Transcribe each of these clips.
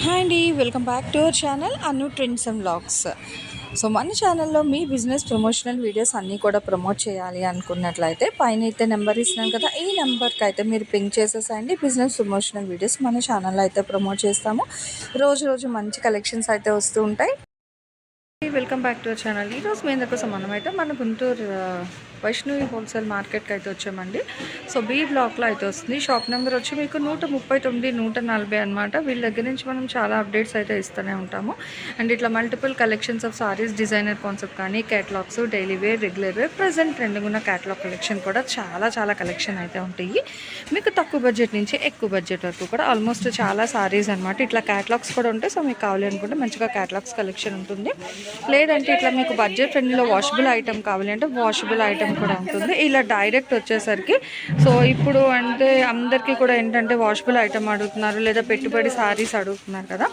Hi అండి, welcome back to our channel Anu trends and vlogs. So మన ఛానల్లో మీ business promotional videos అన్నీ కూడా ప్రమోట్ చేయాలి అనుకున్నట్లయితే పైన అయితే నెంబర్ ఇస్తున్నాను కదా, ఈ నెంబర్కి అయితే మీరు పింక్ చేసేసండి. బిజినెస్ ప్రమోషనల్ వీడియోస్ మన ఛానల్లో అయితే ప్రమోట్ చేస్తాము. రోజు మంచి కలెక్షన్స్ అయితే వస్తూ ఉంటాయి. Welcome back to our channel. ఈరోజు మీ అందరి కోసం మనమైతే మన గుంటూరు వైష్ణవి హోల్సేల్ మార్కెట్కి అయితే వచ్చామండి. సో బీ బ్లాక్లో అయితే వస్తుంది. షాప్ నెంబర్ వచ్చి మీకు 139, 140 అనమాట. వీళ్ళ దగ్గర నుంచి మనం చాలా అప్డేట్స్ అయితే ఇస్తూనే ఉంటాము. అండ్ ఇట్లా multiple collections of saris, designer concept కానీ, catalogues, daily wear, regular wear, present trending ఉన్న క్యాటలాగ్ కలెక్షన్ కూడా చాలా కలెక్షన్ అయితే ఉంటాయి. మీకు తక్కువ బడ్జెట్ నుంచి ఎక్కువ బడ్జెట్ వరకు కూడా ఆల్మోస్ట్ చాలా సారీస్ అనమాట. ఇట్లా క్యాటలాగ్స్ కూడా ఉంటాయి. సో మీకు కావాలి అనుకుంటే మంచిగా క్యాటలాగ్స్ కలెక్షన్ ఉంటుంది. లేదంటే ఇట్లా మీకు బడ్జెట్ ఫ్రెండ్లీలో వాషబుల్ ఐటమ్ కావాలి అంటే వాషబుల్ ఐటమ్ కూడా ఉంటుంది. ఇలా డైరెక్ట్ వచ్చేసరికి సో ఇప్పుడు అంటే అందరికీ కూడా ఏంటంటే వాషబుల్ ఐటమ్ అడుగుతున్నారు, లేదా పెట్టుబడి సారీస్ అడుగుతున్నారు కదా.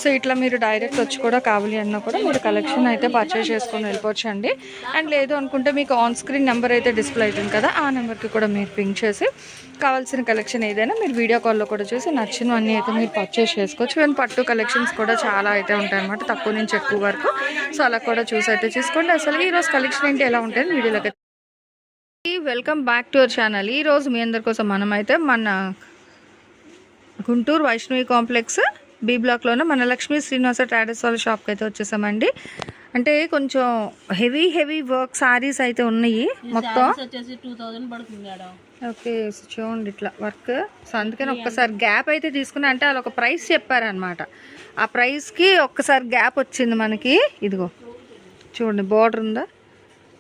సో ఇట్లా మీరు డైరెక్ట్ వచ్చి కూడా కావాలి అన్నా కూడా మీరు కలెక్షన్ అయితే పర్చేస్ చేసుకొని వెళ్ళిపోవచ్చు అండి. అండ్ లేదు అనుకుంటే మీకు ఆన్ స్క్రీన్ నెంబర్ అయితే డిస్ప్లే అవుతుంది కదా, ఆ నెంబర్కి కూడా మీరు పింక్ చేసి కావాల్సిన కలెక్షన్ ఏదైనా మీరు వీడియో కాల్లో కూడా చూసి నచ్చినవన్నీ అయితే మీరు పర్చేస్ చేసుకోవచ్చు. అండ్ పట్టు కలెక్షన్స్ కూడా చాలా అయితే ఉంటాయి అన్నమాట, తక్కువ నుంచి ఎక్కువ వరకు. సో అలా కూడా చూసి అయితే చూసుకోండి. అసలు ఈరోజు కలెక్షన్ ఏంటి ఎలా ఉంటుంది వీడియోలోకి. Welcome back to our channel. ఈరోజు మీ అందరి కోసం మనమైతే మన గుంటూరు వైష్ణవి కాంప్లెక్స్ బీ బ్లాక్లోనే మన లక్ష్మీ శ్రీనివాస ట్రేడర్స్ వాళ్ళ షాప్కి అయితే వచ్చేసామండి. అంటే కొంచెం హెవీ వర్క్ సారీస్ అయితే ఉన్నాయి మొత్తం. ఓకే, చూడండి ఇట్లా వర్క్. సో అందుకని ఒక్కసారి గ్యాప్ అయితే తీసుకున్నా, అంటే వాళ్ళు ఒక ప్రైస్ చెప్పారనమాట. ఆ ప్రైస్కి ఒక్కసారి గ్యాప్ వచ్చింది మనకి. ఇదిగో చూడండి, బార్డర్ ఉందా,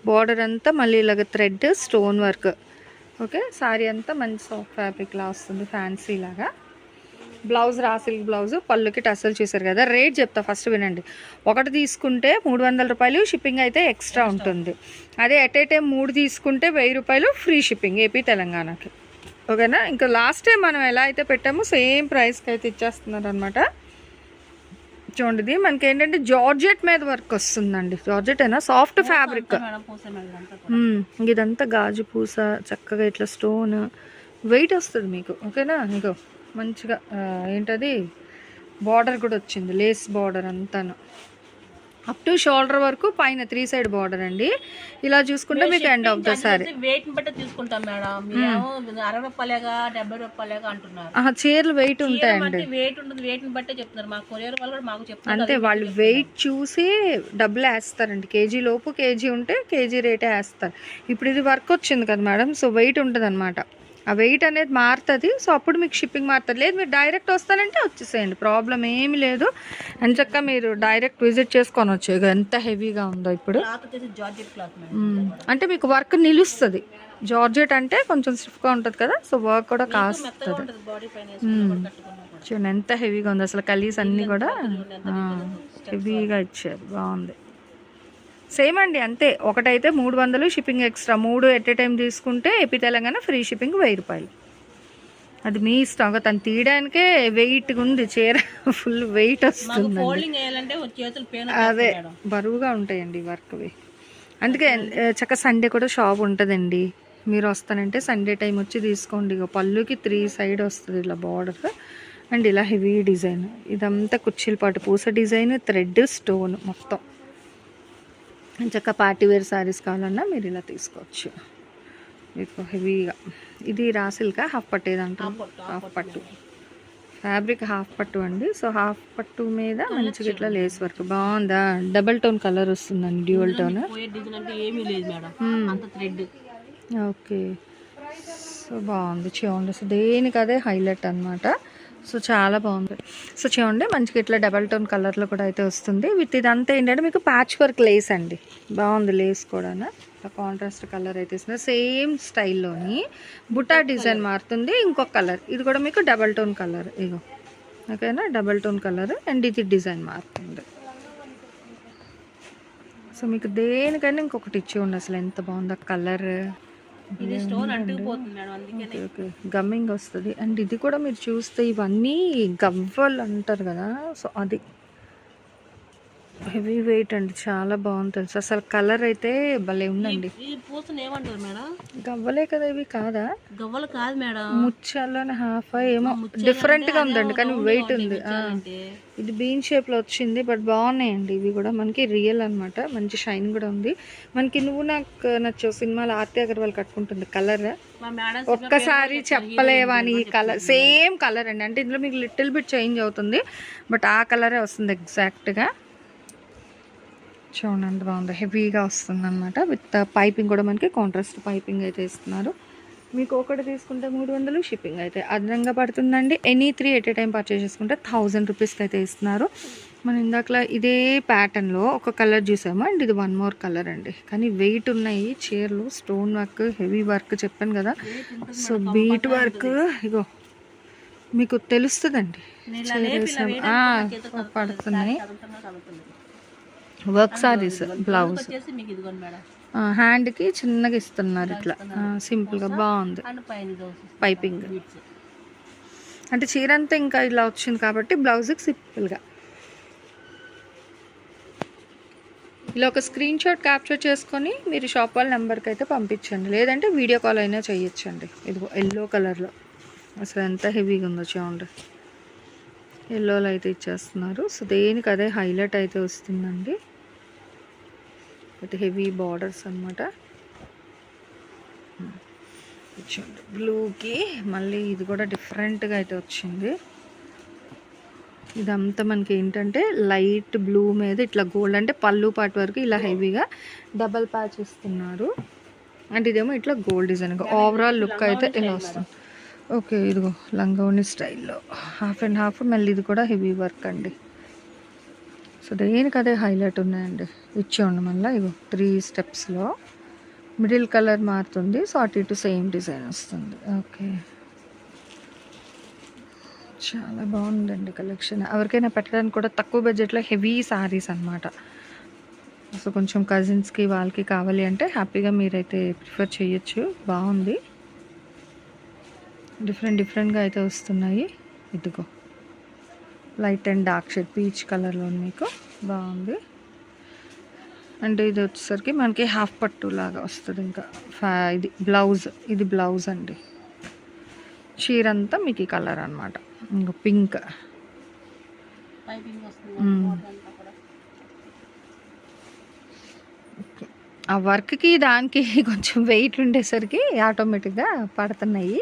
బార్డర్ అంతా మళ్ళీ ఇలాగ thread stone work. Okay, sorry అంతా మంచి సాఫ్ట్ ఫ్యాబ్రిక్ లా వస్తుంది, ఫ్యాన్సీ లాగా. బ్లౌజ్ సిల్క్ బ్లౌజ్, పళ్ళుకి టస్సలు చూసారు కదా. రేట్ చెప్తా, ఫస్ట్ వినండి. ఒకటి తీసుకుంటే 300 రూపాయలు షిప్పింగ్ అయితే ఎక్స్ట్రా ఉంటుంది. అదే ఎట్ ఏ టైం 3 తీసుకుంటే 1000 రూపాయలు ఫ్రీ షిప్పింగ్ ఏపీ తెలంగాణకి. ఓకేనా. ఇంకా లాస్ట్ టైం మనం ఎలా అయితే పెట్టామో సేమ్ ప్రైస్కి అయితే ఇచ్చేస్తున్నారు అనమాట. చూడండి, మనకి ఏంటంటే జార్జెట్ మీద వర్క్ వస్తుందండి. జార్జెట్ అయినా సాఫ్ట్ ఫ్యాబ్రిక్. ఇదంతా గాజు పూస, చక్కగా ఇట్లా స్టోన్ వెయిట్ వస్తుంది మీకు. ఓకేనా. ఇంకో మంచిగా ఏంటది బార్డర్ కూడా వచ్చింది, లేస్ బార్డర్ అంతాను అప్ టు షోల్డర్ వరకు, పైన 3 సైడ్ బార్డర్ అండి. ఇలా చూసుకుంటే మీకు ఎండ్ ఆఫ్ ద సారీ. చీరలు వెయిట్ ఉంటాయండి, అంటే వాళ్ళు వెయిట్ చూసి డబ్బులు వేస్తారండి. కేజీ లోపు కేజీ ఉంటే కేజీ రేటే వేస్తారు. ఇప్పుడు ఇది వర్క్ వచ్చింది కదా మేడం, సో వెయిట్ ఉంటుంది అనమాట. ఆ వెయిట్ అనేది మారుతుంది. సో అప్పుడు మీకు షిప్పింగ్ మారుతుంది. లేదు మీరు డైరెక్ట్ వస్తానంటే వచ్చేసేయండి, ప్రాబ్లం ఏమి లేదు. అని చక్క మీరు డైరెక్ట్ విజిట్ చేసుకొని వచ్చు. ఎంత హెవీగా ఉందో ఇప్పుడు. అంటే మీకు వర్క్ నిలుస్తుంది. జార్జెట్ అంటే కొంచెం స్టిఫ్గా ఉంటుంది కదా, సో వర్క్ కూడా కాస్తుంది. చూడండి ఎంత హెవీగా ఉంది అసలు. కలీస్ అన్నీ కూడా హెవీగా ఇచ్చారు, బాగుంది. సేమ్ అండి, అంతే. ఒకటైతే 300 shipping extra, 3 at a time తీసుకుంటే ఏపీ తెలంగాణ ఫ్రీ షిప్పింగ్ 1000 రూపాయలు. అది మీ ఇష్టం. తను తీయడానికే వెయిట్ ఉంది చీర, ఫుల్ వెయిట్ వస్తుంది. అదే బరువుగా ఉంటాయండి వర్క్వి. అందుకే చక్క సండే కూడా షాప్ ఉంటుందండి. మీరు వస్తానంటే సండే టైం వచ్చి తీసుకోండి. ఇక పళ్ళుకి 3 సైడ్ వస్తుంది ఇలా బార్డర్. అండ్ ఇలా హెవీ డిజైన్, ఇదంతా కుర్చీల పాటు పూస డిజైన్, థ్రెడ్ స్టోన్ మొత్తం. చక్క పార్టీ వేర్ శారీస్ కావాలన్నా మీరు ఇలా తీసుకోవచ్చు. మీకు హెవీగా ఇది సిల్క్ హాఫ్ పట్టు ఏదంటారు, హాఫ్ పట్టు ఫ్యాబ్రిక్, హాఫ్ పట్టు అండి. సో హాఫ్ పట్టు మీద మంచిగా ఇట్లా లేస్ వర్క్ బాగుందా. డబల్ టోన్ కలర్ వస్తుందండి, డ్యూయల్ టోన్. ఓకే, సో బాగుంది. చూడండి, సో దేనికి అదే హైలైట్ అనమాట. సో చాలా బాగుంది. సో చూడండి, మంచిగా ఇట్లా డబల్ టోన్ కలర్లో కూడా అయితే వస్తుంది. విత్ ఇదంతా ఏంటంటే మీకు ప్యాచ్ వర్క్ లేస్ అండి, బాగుంది. లేస్ కూడా కాంట్రాస్ట్ కలర్ అయితే ఇస్తుంది. సేమ్ స్టైల్లోని బుటా డిజైన్ మారుతుంది. ఇంకొక కలర్, ఇది కూడా మీకు డబల్ టోన్ కలర్. ఇగో ఓకేనా, డబల్ టోన్ కలర్. అండ్ ఇది డిజైన్ మారుతుంది. సో మీకు దేనికైనా ఇంకొకటి ఇచ్చి ఉండి అసలు ఎంత బాగుంది కలర్. ఓకే, గమ్మింగ్ వస్తుంది. అండ్ ఇది కూడా మీరు చూస్తే ఇవన్నీ గవ్వలు అంటారు కదా, సో అది హెవీ వెయిట్ అండి, చాలా బాగుంది తెలుసు. అసలు కలర్ అయితే భలే ఉందండి. ఏమంటారు మేడం? గవ్వలే కదా ఇవి? కాదా, గవ్వలు కాదు మేడం, ముత్యాల్లోనే హాఫ్ ఏమో డిఫరెంట్ గా ఉందండి, కానీ వెయిట్ ఉంది. ఇది బీన్ షేప్ లో వచ్చింది, బట్ బాగున్నాయండి ఇవి కూడా. మనకి రియల్ అన్నమాట, మంచి షైన్ కూడా ఉంది. మనకి నువ్వు నాకు నచ్చో సినిమాలో ఆర్తి అగర్వాల్ కట్టుకుంటుంది కలర్, ఒక్కసారి చెప్పలేవా అని. కలర్ సేమ్ కలర్ అండి, అంటే ఇందులో మీకు లిటిల్ బిట్ చేంజ్ అవుతుంది, బట్ ఆ కలరే వస్తుంది ఎగ్జాక్ట్ గా. చూడండి బాగుంది, హెవీగా వస్తుంది అనమాట. విత్ పైపింగ్ కూడా మనకి కాంట్రాస్ట్ పైపింగ్ అయితే ఇస్తున్నారు. మీకు ఒకటి తీసుకుంటే 300, షిప్పింగ్ అయితే అదనంగా పడుతుందండి. Any 3 at a time purchase చేసుకుంటే 1000 రూపీస్కి అయితే ఇస్తున్నారు. మనం ఇందాకలా ఇదే ప్యాటర్న్లో ఒక కలర్ చూసాము, అండ్ ఇది 1 మోర్ కలర్ అండి. కానీ వెయిట్ ఉన్నాయి చీరలు, స్టోన్ వర్క్, హెవీ వర్క్ చెప్పాను కదా. సో బీట్ వర్క్ ఇగో మీకు తెలుస్తుందండి, పడుతున్నాయి. వర్క్ సారీస్, బ్లౌజ్ హ్యాండ్కి చిన్నగా ఇస్తున్నారు ఇట్లా సింపుల్గా, బాగుంది. పైపింగ్ అంటే చీర అంతా ఇంకా ఇలా వచ్చింది కాబట్టి బ్లౌజ్కి సింపుల్గా. ఇలా ఒక స్క్రీన్ షాట్ క్యాప్చర్ చేసుకొని మీరు షాప్ వాళ్ళ నెంబర్కి అయితే పంపించండి, లేదంటే వీడియో కాల్ అయినా చేయొచ్చండి. ఇదిగో ఎల్లో కలర్లో అసలు ఎంత హెవీగా ఉందో చూడండి, ఎల్లోలో అయితే ఇచ్చేస్తున్నారు. సో దేనికి అదే హైలైట్ అయితే వస్తుందండి, విత్ హెవీ బార్డర్స్ అనమాట. చూడండి బ్లూకి మళ్ళీ ఇది కూడా డిఫరెంట్గా అయితే వచ్చింది. ఇదంతా మనకి ఏంటంటే లైట్ బ్లూ మీద ఇట్లా గోల్డ్, అంటే పళ్ళు పాటు వరకు ఇలా హెవీగా డబల్ ప్యాచ్ ఇస్తున్నారు. అంటే ఇదేమో ఇట్లా గోల్డ్ డిజైన్, ఓవరాల్ లుక్ అయితే ఇలా వస్తుంది. ఓకే, ఇదిగో లంగోని స్టైల్లో హాఫ్ అండ్ హాఫ్, మళ్ళీ ఇది కూడా హెవీ వర్క్ అండి. సో దేనికి అదే హైలైట్ ఉన్నాయండి. ఇచ్చేయండి మళ్ళీ ఇగో 3 స్టెప్స్లో మిడిల్ కలర్ మారుతుంది, సో అటు ఇటు సేమ్ డిజైన్ వస్తుంది. ఓకే, చాలా బాగుందండి కలెక్షన్. ఎవరికైనా పెట్టడానికి కూడా తక్కువ బడ్జెట్లో హెవీ శారీస్ అనమాట. సో కొంచెం కజిన్స్కి వాళ్ళకి కావాలి అంటే హ్యాపీగా మీరైతే ప్రిఫర్ చేయొచ్చు. బాగుంది, డిఫరెంట్గా అయితే వస్తున్నాయి. ఇదిగో light and dark shade peach కలర్లో మీకు బాగుంది. అంటే ఇది వచ్చేసరికి మనకి హాఫ్ పట్టు లాగా వస్తుంది. ఇంకా ఇది బ్లౌజ్, ఇది బ్లౌజ్ అండి. చీర అంతా మీకు ఈ కలర్ అనమాట, ఇంకా పింక్. ఆ వర్క్కి దానికి కొంచెం వెయిట్ ఉండేసరికి ఆటోమేటిక్గా పడుతున్నాయి,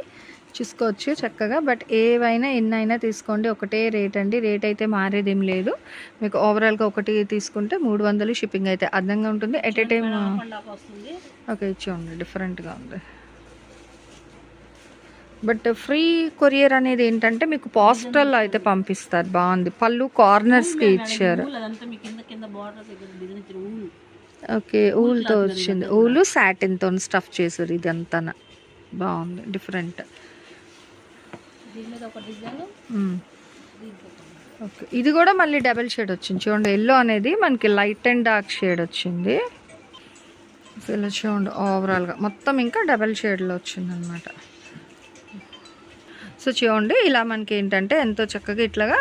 చూసుకోవచ్చు చక్కగా. బట్ ఏవైనా ఎన్నైనా తీసుకోండి, ఒకటే రేట్ అండి, రేట్ అయితే మారేదేం లేదు. మీకు ఓవరాల్గా ఒకటి తీసుకుంటే 300, షిప్పింగ్ అయితే అదనంగా ఉంటుంది. ఎట్ ఏ టైం ఓకే ఇచ్చేయండి, డిఫరెంట్గా ఉంది. బట్ ఫ్రీ కొరియర్ అనేది ఏంటంటే మీకు పోస్టల్లో అయితే పంపిస్తారు. బాగుంది, పళ్ళు కార్నర్స్కి ఇచ్చారు. ఓకే, ఊల్తో వచ్చింది, ఊలు సాటిన్తో స్టఫ్ చేశారు. ఇదంతా బాగుంది, డిఫరెంట్. ఓకే, ఇది కూడా మళ్ళీ డబల్ షేడ్ వచ్చింది చూడండి. ఎల్లో అనేది మనకి లైట్ అండ్ డార్క్ షేడ్ వచ్చింది. ఇలా చూడండి ఓవరాల్గా మొత్తం ఇంకా డబల్ షేడ్లో వచ్చింది అనమాట. సో చూడండి ఇలా మనకి ఏంటంటే ఎంతో చక్కగా ఇట్లాగా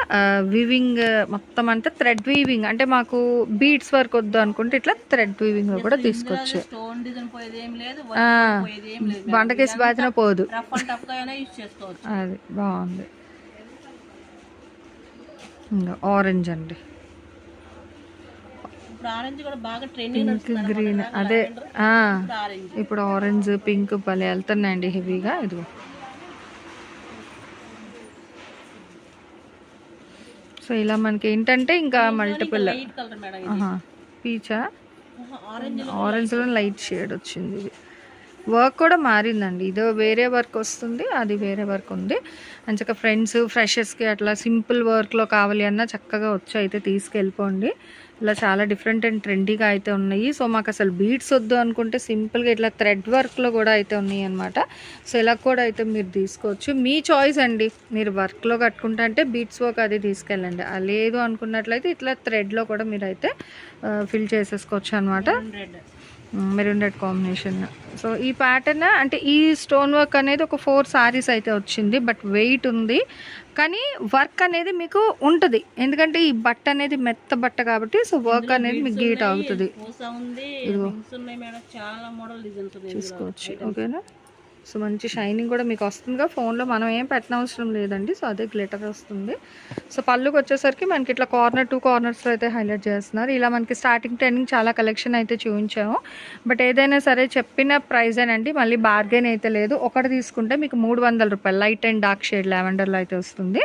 వీవింగ్ మొత్తం అంటే థ్రెడ్ వీవింగ్, అంటే మాకు బీడ్స్ వర్క్ వద్దు అనుకుంటే ఇట్లా థ్రెడ్ వీవింగ్ లో కూడా తీసుకోవచ్చు. బండకేసి బాధిన పోదు, అది బాగుంది. ఇంకా ఆరెంజ్ అండి, పింక్ గ్రీన్, అదే ఇప్పుడు ఆరెంజ్ పింక్ భలే వెళ్తున్నాయండి హెవీగా. ఇది సో ఇలా మనకి ఏంటంటే ఇంకా మల్టిపుల్ పీచా ఆరెంజ్లో లైట్ షేడ్ వచ్చింది. ఇది వర్క్ కూడా మారిందండి, ఇదో వేరే వర్క్ వస్తుంది, అది వేరే వర్క్ ఉంది. మంచిగా ఫ్రెండ్స్ ఫ్రెషర్స్కి అట్లా సింపుల్ వర్క్లో కావాలి అన్నా చక్కగా వచ్చి అయితే తీసుకెళ్ళిపోండి. ఇలా చాలా డిఫరెంట్ అండ్ ట్రెండీగా అయితే ఉన్నాయి. సో మాకు అసలు బీడ్స్ వద్దు అనుకుంటే సింపుల్గా ఇట్లా థ్రెడ్ వర్క్లో కూడా అయితే ఉన్నాయి అనమాట. సో ఇలా కూడా అయితే మీరు తీసుకోవచ్చు, మీ చాయిస్ అండి. మీరు వర్క్లో కట్టుకుంటా అంటే బీడ్స్ వర్క్ అది తీసుకెళ్ళండి, లేదు అనుకున్నట్లయితే ఇట్లా థ్రెడ్లో కూడా మీరు అయితే ఫిల్ చేసేసుకోవచ్చు అనమాట. Maroon red combination. సో ఈ ప్యాటర్న్ అంటే ఈ స్టోన్ వర్క్ అనేది ఒక 4 సారీస్ అయితే వచ్చింది. బట్ వెయిట్ ఉంది, కానీ వర్క్ అనేది మీకు ఉంటుంది. ఎందుకంటే ఈ బట్ట అనేది మెత్త బట్ట కాబట్టి సో వర్క్ అనేది మీకు గీట్ అవుతుంది. చూసుకోవచ్చు. ఓకేనా. సో మంచి షైనింగ్ కూడా మీకు వస్తుందిగా. ఫోన్లో మనం ఏం పెట్టనవసరం లేదండి. సో అదే గ్లిటర్ వస్తుంది. సో పళ్ళుకి వచ్చేసరికి మనకి ఇట్లా కార్నర్ 2 కార్నర్స్లో అయితే హైలైట్ చేస్తున్నారు. ఇలా మనకి స్టార్టింగ్ ట్రెండింగ్ చాలా కలెక్షన్ అయితే చూపించాము. బట్ ఏదైనా సరే చెప్పిన ప్రైజేనండి, మళ్ళీ బార్గెన్ అయితే లేదు. ఒకటి తీసుకుంటే మీకు 300 రూపాయలు లైట్ అండ్ డార్క్ షేడ్ లావెండర్లో అయితే వస్తుంది.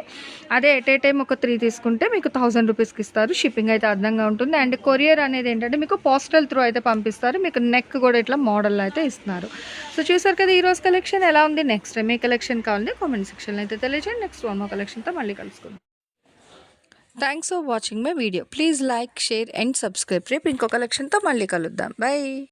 అదే ఎట్ ఏ టైం ఒక 3 తీసుకుంటే మీకు 1000 రూపీస్కి ఇస్తారు. షిప్పింగ్ అయితే అదనంగా ఉంటుంది. అండ్ కొరియర్ అనేది ఏంటంటే మీకు పోస్టల్ త్రూ అయితే పంపిస్తారు. మీకు నెక్ కూడా ఇట్లా మోడల్ అయితే ఇస్తున్నారు. సో చూసారు కదా ఈరోజు కలెక్షన్ ఎలా ఉంది. నెక్స్ట్ టైం ఏ కలెక్షన్ కావాలంటే కామెంట్ సెక్షన్లో అయితే తెలియజేయండి. నెక్స్ట్ వన్ కలెక్షన్తో మళ్ళీ కలుసుకుందాం. Thanks for watching my video. Please like, share and subscribe. రేపు ఇంకో కలెక్షన్తో మళ్ళీ కలుద్దాం. బై.